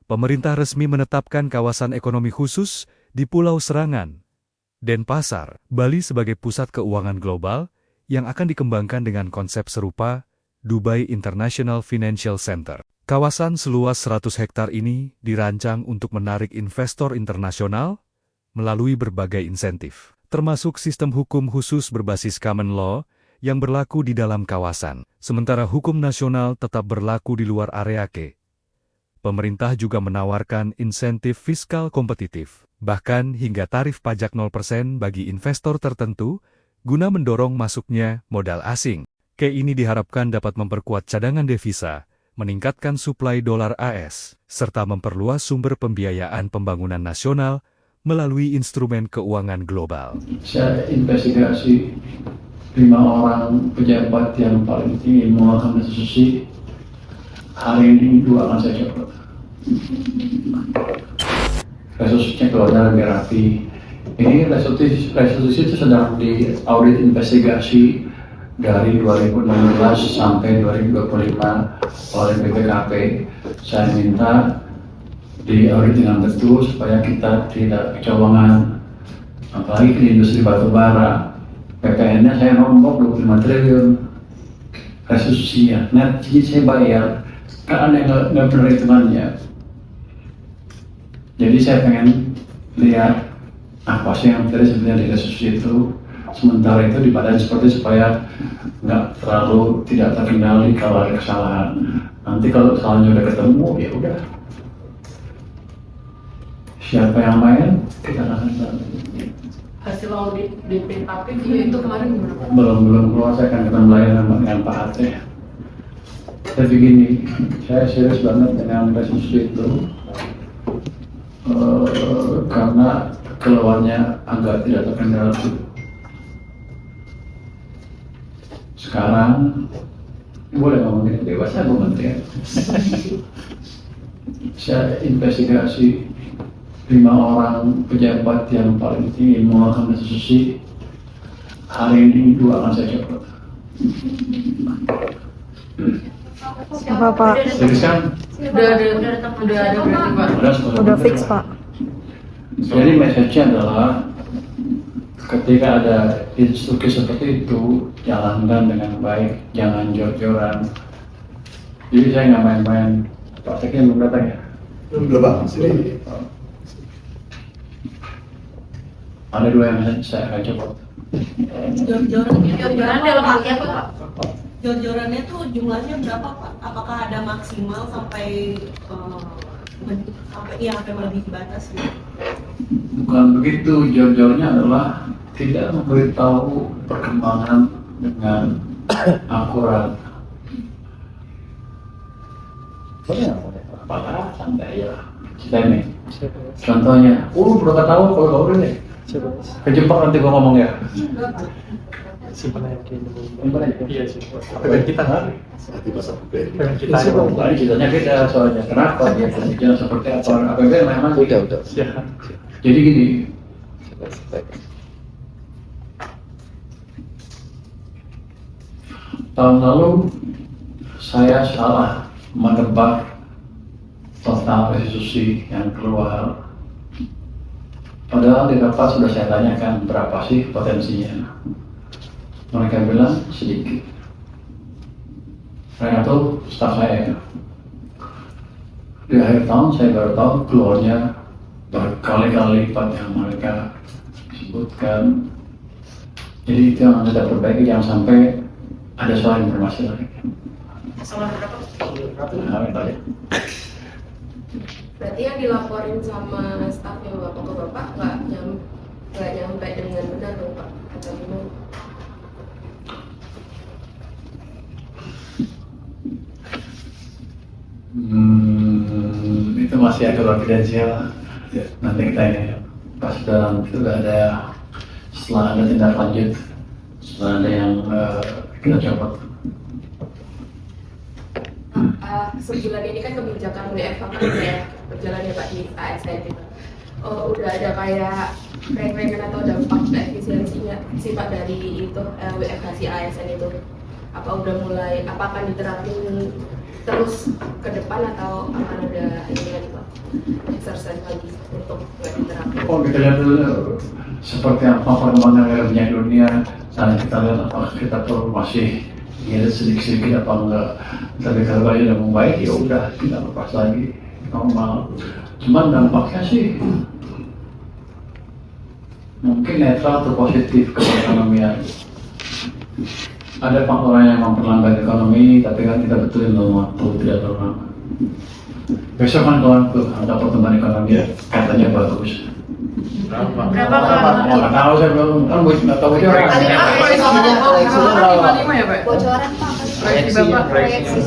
pemerintah resmi menetapkan kawasan ekonomi khusus di Pulau Serangan, Denpasar, Bali sebagai pusat keuangan global yang akan dikembangkan dengan konsep serupa Dubai International Financial Center. Kawasan seluas 100 hektar ini dirancang untuk menarik investor internasional melalui berbagai insentif, termasuk sistem hukum khusus berbasis common law yang berlaku di dalam kawasan, sementara hukum nasional tetap berlaku di luar area K. Pemerintah juga menawarkan insentif fiskal kompetitif, bahkan hingga tarif pajak 0% bagi investor tertentu, guna mendorong masuknya modal asing. K ini diharapkan dapat memperkuat cadangan devisa, meningkatkan suplai dolar AS, serta memperluas sumber pembiayaan pembangunan nasional melalui instrumen keuangan global. Saya investigasi 5 orang pejabat yang paling tinggi mengeluarkan restitusi. Hari ini 2 akan saya copot. Restitusinya keluar dari rapi. Ini restitusi itu sedang di audit investigasi dari 2016 sampai 2025 oleh BPKP. Saya minta di audit dengan betul supaya kita tidak kecolongan, apalagi di industri batubara. PPN-nya saya nombok 25 triliun restitusinya, net jadi saya bayar, kan ada yang nggak benar hitungannya. Jadi saya pengen lihat apa sih yang terjadi sebenarnya di restitusi itu. Sementara itu dibadan seperti supaya nggak terlalu tidak terkendali kalau ada kesalahan. Nanti kalau kesalahannya udah ketemu, ya udah. Siapa yang main, kita akan tahu. Hasil audit BPKP itu kemarin belum keluar, saya akan ketemu lagi dengan Pak Ate. Tapi gini, saya serius banget dengan restitusi itu karena keluarnya agak tidak terkendali. Sekarang boleh ngomongin bebas, saya menteri. Saya investigasi 5 orang pejabat yang paling tinggi mengeluarkan restitusi. Hari ini 2 akan saya copot. Apa Pak? Serius kan? udah ada berarti Pak. Udah fix Pak. Jadi message-nya adalah ketika ada instruksi seperti itu, jalankan dengan baik, jangan jor-joran. Jadi saya nggak main-main. Pak Sekjen belum datang ya? Belum Pak, sini. Ada 2 yang saya akan copot. Jor-joran dalam arti apa Pak? Jor-jorannya tuh jumlahnya berapa Pak? Apakah ada maksimal sampai sampai melebihi batas gitu? Bukan begitu, jor-jornya adalah tidak memberitahu perkembangan dengan akurat. Apalah, santai ya. Kita ini. Contohnya, udah tahu kalau kau udah nih. Kejebak nanti gua ngomong ya. Simpan aja kayak Simpan aja. Iya sih. APBN kita nggak? Hati pasar PPN. APBN kita. Tadi ceritanya beda soalnya. Kenapa dia kerja seperti apa? APBN memang Udah. Siap. Jadi gini, tahun lalu saya salah menebak total restitusi yang keluar. Padahal di rapat sudah saya tanyakan berapa sih potensinya. Mereka bilang sedikit. Mereka tuh staf saya. Di akhir tahun saya baru tahu keluarnya berkali-kali lipat yang mereka sebutkan. Jadi itu yang kita perbaiki, jangan sampai ada soal informasi lagi. Salah berapa? Tadi. Berarti yang dilaporin sama stafnya bapak ke bapak nggak nyampe dengan benar dong Pak? Atau gimana? Itu masih agak konfidensial. Nanti kita ini pas sudah ada, setelah ada tindak lanjut, setelah ada yang kita copot. Sebulan ini kan kebijakan WFH kan udah berjalan ya Pak di ASN gitu. Udah ada kayak rank-rankan atau dampak efisiensinya sih Pak dari itu WFH si ASN itu? Apa udah mulai, apa akan diterapin terus ke depan atau akan ada ini lagi Pak? lagi untuk nggak diterapkan. Oh, kita lihat dulu seperti apa perkembangan minyak dunia, dan kita lihat apakah kita perlu masih ya sedikit-sedikit apa enggak. Tapi kalau udah membaik ya udah kita lepas lagi normal. Cuman dampaknya sih mungkin netral atau positif ke perekonomian. Ada faktor yang memperlambat ekonomi, tapi kan kita betulin dalam waktu tidak terlalu lama. Besok kan kalau ada pertumbuhan ekonomi katanya bagus. Berapa Pak? Nggak tahu saya belum, kan gue nggak tahu dia orang. Lima ya Pak? Bocoran Pak, Proyeksi Bapak? proyeksi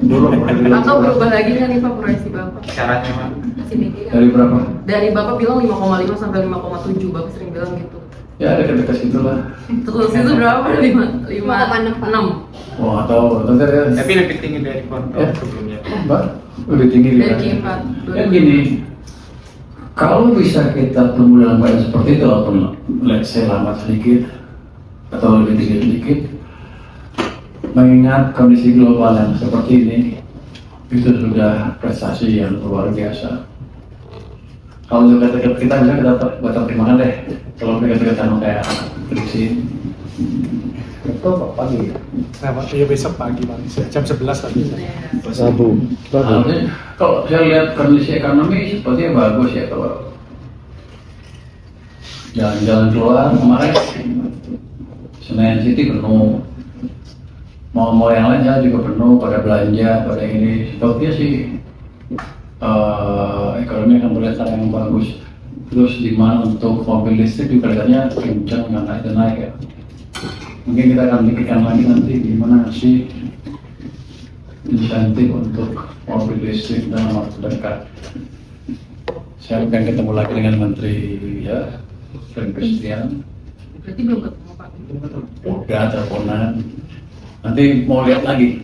Dulu Atau berubah lagi nggak nih Pak proyeksi Bapak? Caranya Pak. masih beda. dari berapa? Dari Bapak bilang 5,5 sampai 5,7, Bapak sering bilang gitu. Ya dekat-dekat situ lah. Terus itu berapa? 5,6. Wah nggak tahu, nanti ya. Tapi lebih tinggi dari kuartal Ya. sebelumnya. Mbak, lebih tinggi Dari dia. Q4. Kan gini, kalau bisa kita tumbuh dalam keadaan seperti itu, walaupun let's say lambat sedikit atau lebih tinggi sedikit, mengingat kondisi global yang seperti ini, itu sudah prestasi yang luar biasa. Kalau dekat-dekat kita bisa kita baca pertimbangan deh. Kalau dekat-dekat sama kayak prediksi. Itu pagi. Nah, Pak, iya besok pagi Pak. Jam 11 tadi. Rabu. Harusnya, kalau saya lihat kondisi ekonomi sepertinya bagus ya kalau jalan-jalan keluar kemarin Senayan City penuh, mau yang lain saya juga penuh pada belanja pada ini. Sepertinya sih ekonomi akan berlihat yang bagus. Terus di mana untuk mobil listrik juga kelihatannya kencang nggak naik ya. Mungkin kita akan pikirkan lagi nanti gimana sih insentif untuk mobil listrik dalam waktu dekat. Saya akan ketemu lagi dengan Menteri ya Perindustrian. Berarti belum ketemu Pak? Udah teleponan. Nanti mau lihat lagi.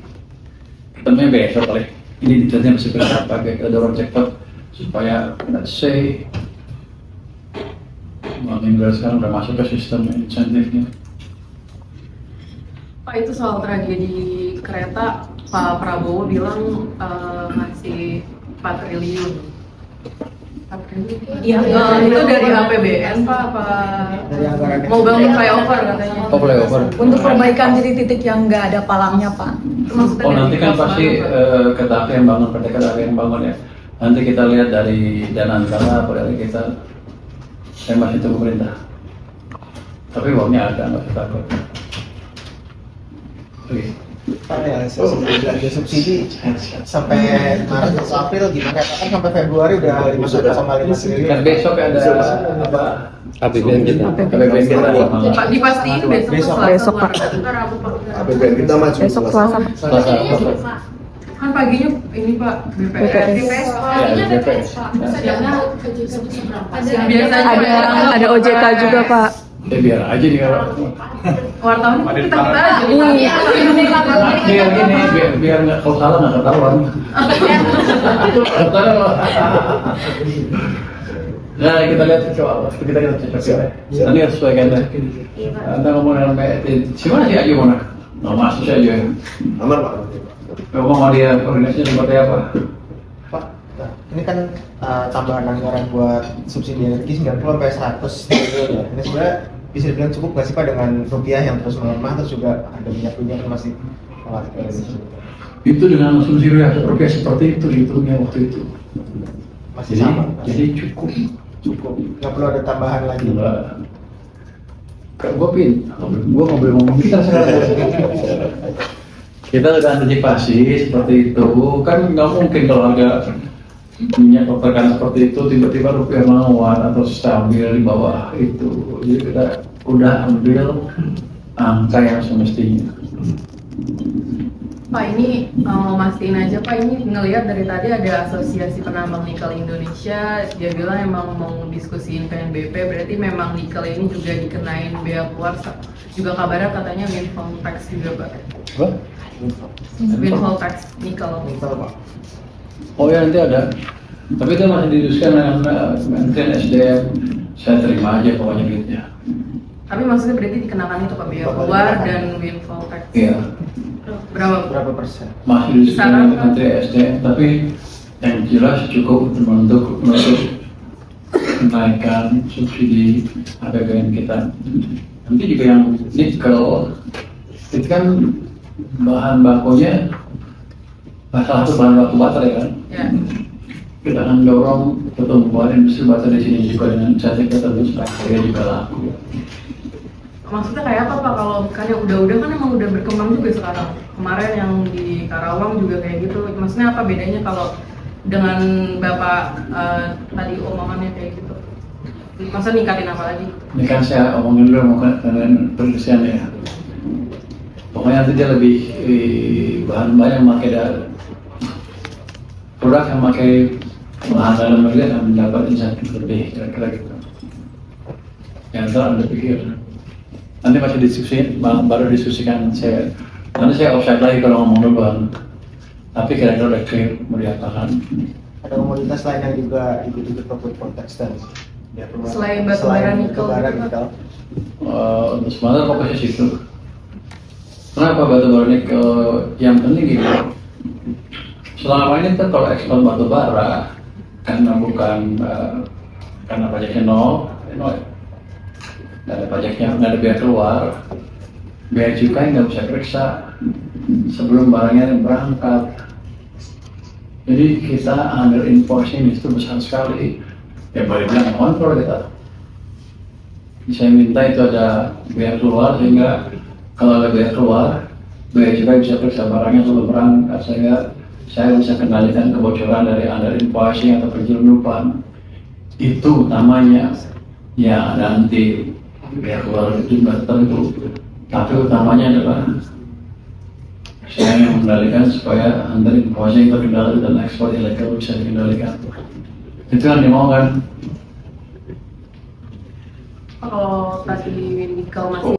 Ketemunya besok kali. Ini detailnya masih berapa? Kita dorong cekcok supaya let's say minggu sekarang udah masuk ke sistem insentifnya. Pak, itu soal tragedi kereta, Pak Prabowo bilang ngasih 4 triliun. 4 triliun? Iya, Itu dari APBN Pak, apa mau bangun flyover katanya? Oh flyover. Untuk perbaikan titik-titik yang nggak ada palangnya, Pak. Itu maksudnya Oh dari nanti kan pos pasti mana, Pak? Ketapi yang bangun, PT Ketapi yang bangun ya. Nanti kita lihat dari dana antara apa dari kita. Saya masih tunggu pemerintah. Tapi uangnya ada, nggak usah takut. Oke. Pak ya, belanja subsidi sampai Maret atau April gimana? Kan sampai Februari udah 5,5 triliun. Kan besok ada apa? APBN kita. APBN kita. Pak, dipastiin besok Besok, Selasa, besok, Pak. Ntar Rabu Pak. APBN kita maju. Besok Selasa. Selasa. Kan paginya ini Pak, BPS. BPS. Ya, BPS. Siangnya subsidi berapa? Biasanya Ada OJK juga, Pak. Ya biar aja nih kalau. wartawan kita aja. Iya. Biar gini, biar nggak kalau salah nggak ketahuan. Ketahuan. Nah kita lihat coba, kita cocok ya. Nanti harus sesuaikan deh. Nanti ngomong dengan PET. Gimana sih Ayu mana? Nggak masuk sih Ayu ya. Aman Pak. Ngomong dia koordinasinya seperti apa? Pak, nah, ini kan tambahan anggaran buat subsidi energi 90 sampai 100 triliun ya. Ini sebenarnya bisa dibilang cukup nggak sih Pak dengan rupiah yang terus melemah, terus juga ada minyak dunia yang masih relatif ke Indonesia. Itu dengan asumsi rupiah seperti itu dihitungnya waktu itu. Masih Jadi, sama. jadi cukup. Nggak perlu ada tambahan lagi. Enggak. Kayak gue gue nggak boleh ngomong kita sekarang. Kita sudah antisipasi seperti itu. Kan nggak mungkin kalau harga minyak pergerakan seperti itu tiba-tiba rupiah melawan atau stabil di bawah itu. Jadi kita udah ambil angka yang semestinya. Pak, ini mau mastiin aja Pak, ini ngelihat dari tadi ada Asosiasi Penambang Nikel Indonesia, dia bilang emang mau diskusiin PNBP, berarti memang nikel ini juga dikenain bea keluar, juga kabarnya katanya windfall tax juga Pak. Apa? Windfall tax nikel. Betul Pak. Oh ya nanti ada. Tapi itu masih didiskusikan dengan Kementerian SDM. Saya terima aja pokoknya duitnya. Tapi maksudnya berarti dikenakan itu Pak, bea keluar dan windfall tax. Iya. Berapa? Berapa persen? Masih didiskusikan dengan Kementerian SDM. Tapi yang jelas cukup untuk menaikkan subsidi APBN kita. Nanti juga yang nikel itu kan bahan bakunya salah satu bahan baku baterai kan. Ya. Kita akan dorong pertumbuhan industri baterai di sini juga dengan cara kita terus supaya juga laku. Maksudnya kayak apa Pak? Kalau misalnya udah kan emang udah berkembang juga sekarang. Kemarin yang di Karawang juga kayak gitu. Maksudnya apa bedanya kalau dengan Bapak tadi omongannya kayak gitu? Masa ningkatin apa lagi? Ini kan saya omongin dulu dengan penelitian ya. Pokoknya nanti dia lebih bahan-bahan yang pakai produk yang pakai bahan dalam negeri akan mendapat insentif lebih kira-kira gitu. Yang Anda pikir. Nanti masih diskusi, baru diskusikan saya. Nanti saya offside lagi kalau ngomong dulu bang. Tapi kira-kira udah clear mau diapakan. Ada komoditas lain yang juga ikut-ikut for tekstil. Ya, Selain batu bara nikel. Untuk sementara fokusnya situ. Kenapa batu bara nikel? Yang penting gitu. Selama ini kan kalau ekspor batu bara karena bukan karena pajaknya nol, nggak ada pajaknya, nggak ada biaya keluar, biaya cukai nggak bisa periksa sebelum barangnya berangkat. Jadi kita under importing itu besar sekali. Ya boleh bilang kontrol kita. Saya minta itu ada biaya keluar sehingga kalau ada biaya keluar, biaya cukai bisa periksa barangnya sebelum berangkat sehingga saya bisa kendalikan kebocoran dari under invoicing atau penyelundupan. Itu utamanya. Ya nanti biaya keluar jumlah tertentu, tapi utamanya adalah saya yang mengendalikan supaya under invoicing terkendali dan ekspor ilegal bisa dikendalikan. Itu yang dimau kan? Kalau tadi nikel masih